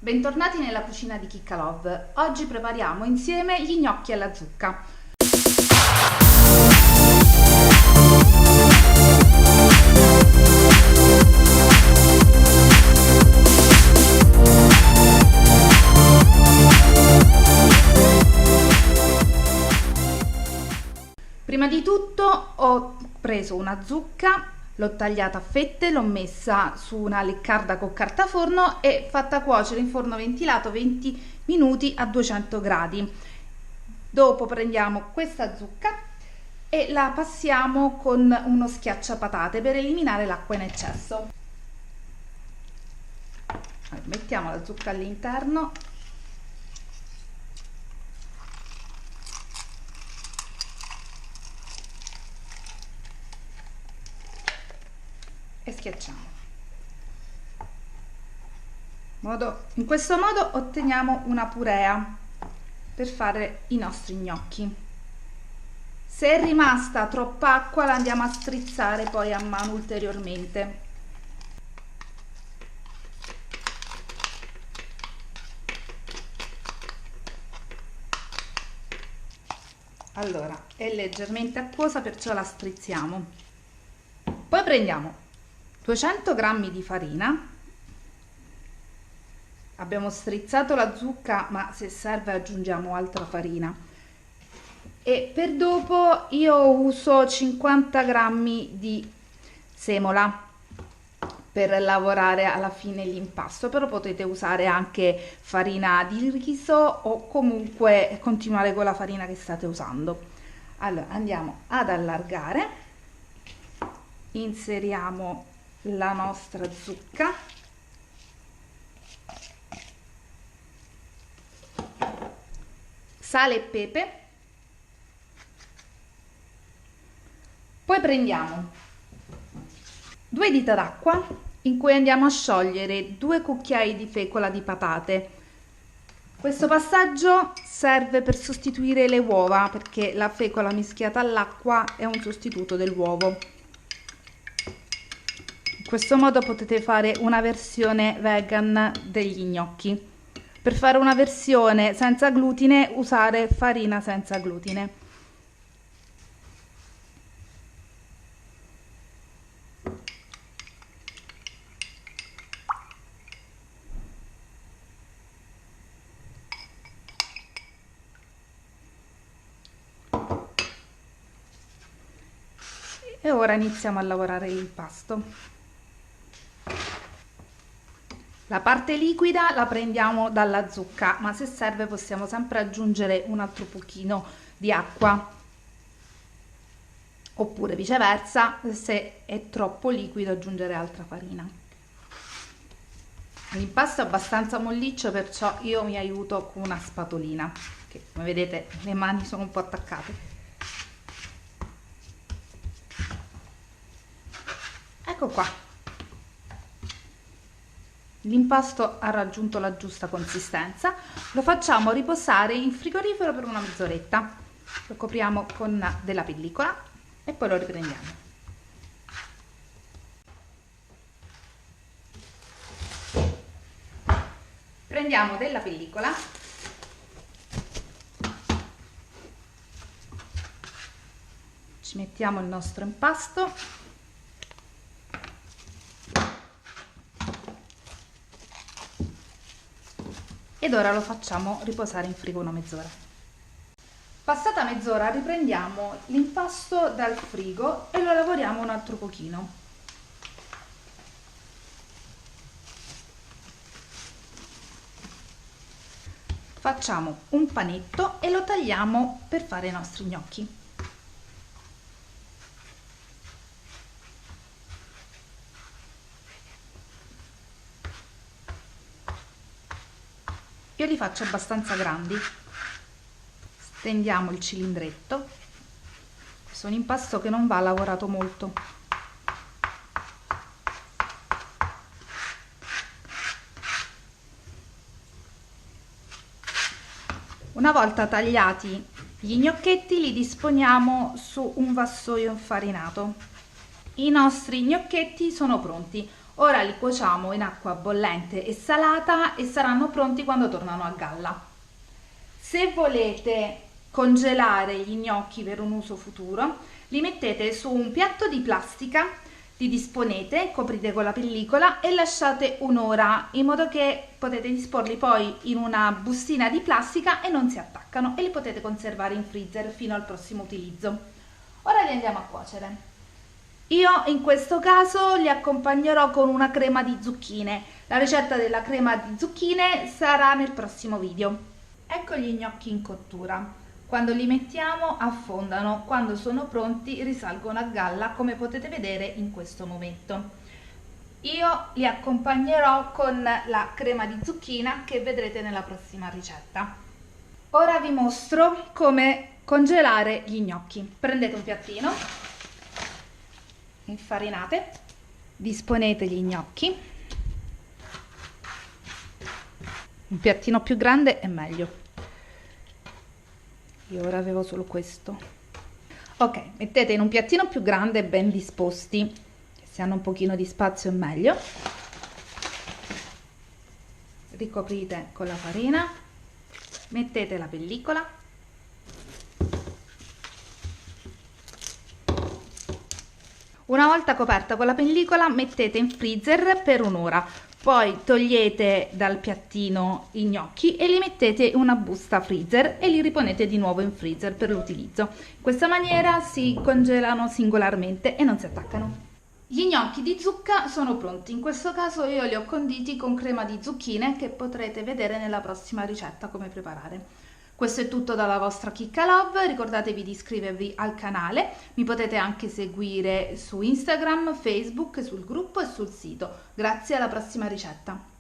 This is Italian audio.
Bentornati nella cucina di Chicca Love. Oggi prepariamo insieme gli gnocchi alla zucca. Prima di tutto ho preso una zucca, l'ho tagliata a fette, l'ho messa su una leccarda con cartaforno e fatta cuocere in forno ventilato 20 minuti a 200 gradi. Dopo prendiamo questa zucca e la passiamo con uno schiacciapatate per eliminare l'acqua in eccesso. Allora, mettiamo la zucca all'interno . E schiacciamo. In questo modo otteniamo una purea per fare i nostri gnocchi. Se è rimasta troppa acqua la andiamo a strizzare poi a mano ulteriormente. Allora, è leggermente acquosa, perciò la strizziamo. Poi prendiamo 200 g di farina, abbiamo strizzato la zucca, ma se serve aggiungiamo altra farina, e per dopo io uso 50 g di semola per lavorare alla fine l'impasto, però potete usare anche farina di riso o comunque continuare con la farina che state usando. Allora andiamo ad allargare, inseriamo la nostra zucca, sale e pepe, poi prendiamo 2 dita d'acqua in cui andiamo a sciogliere 2 cucchiai di fecola di patate. Questo passaggio serve per sostituire le uova, perché la fecola mischiata all'acqua è un sostituto dell'uovo. In questo modo potete fare una versione vegan degli gnocchi. Per fare una versione senza glutine, usare farina senza glutine. E ora iniziamo a lavorare l'impasto. La parte liquida la prendiamo dalla zucca, ma se serve possiamo sempre aggiungere un altro pochino di acqua, oppure viceversa, se è troppo liquido aggiungere altra farina. L'impasto è abbastanza molliccio, perciò io mi aiuto con una spatolina, che come vedete le mani sono un po' attaccate. Ecco qua. L'impasto ha raggiunto la giusta consistenza, lo facciamo riposare in frigorifero per una mezz'oretta, lo copriamo con della pellicola e poi lo riprendiamo. Prendiamo della pellicola, ci mettiamo il nostro impasto . Ed ora lo facciamo riposare in frigo una mezz'ora. Passata mezz'ora riprendiamo l'impasto dal frigo e lo lavoriamo un altro pochino. Facciamo un panetto e lo tagliamo per fare i nostri gnocchi. Io li faccio abbastanza grandi. Stendiamo il cilindretto. Questo è un impasto che non va lavorato molto. Una volta tagliati gli gnocchetti li disponiamo su un vassoio infarinato. I nostri gnocchetti sono pronti. Ora li cuociamo in acqua bollente e salata e saranno pronti quando tornano a galla. Se volete congelare gli gnocchi per un uso futuro, li mettete su un piatto di plastica, li disponete, coprite con la pellicola e lasciate un'ora in modo che potete disporli poi in una bustina di plastica e non si attaccano, e li potete conservare in freezer fino al prossimo utilizzo. Ora li andiamo a cuocere. Io in questo caso li accompagnerò con una crema di zucchine. La ricetta della crema di zucchine sarà nel prossimo video. Ecco gli gnocchi in cottura. Quando li mettiamo affondano, quando sono pronti risalgono a galla, come potete vedere in questo momento. Io li accompagnerò con la crema di zucchina che vedrete nella prossima ricetta. Ora vi mostro come congelare gli gnocchi. Prendete un piattino, infarinate, disponete gli gnocchi. Un piattino più grande è meglio. Io ora avevo solo questo. Ok, mettete in un piattino più grande ben disposti, se hanno un pochino di spazio è meglio. Ricoprite con la farina, mettete la pellicola, una volta coperta con la pellicola mettete in freezer per un'ora. Poi togliete dal piattino i gnocchi e li mettete in una busta freezer e li riponete di nuovo in freezer per l'utilizzo. In questa maniera si congelano singolarmente e non si attaccano. Gli gnocchi di zucca sono pronti. In questo caso io li ho conditi con crema di zucchine che potrete vedere nella prossima ricetta come preparare. Questo è tutto dalla vostra Chicca Love, ricordatevi di iscrivervi al canale, mi potete anche seguire su Instagram, Facebook, sul gruppo e sul sito. Grazie, alla prossima ricetta!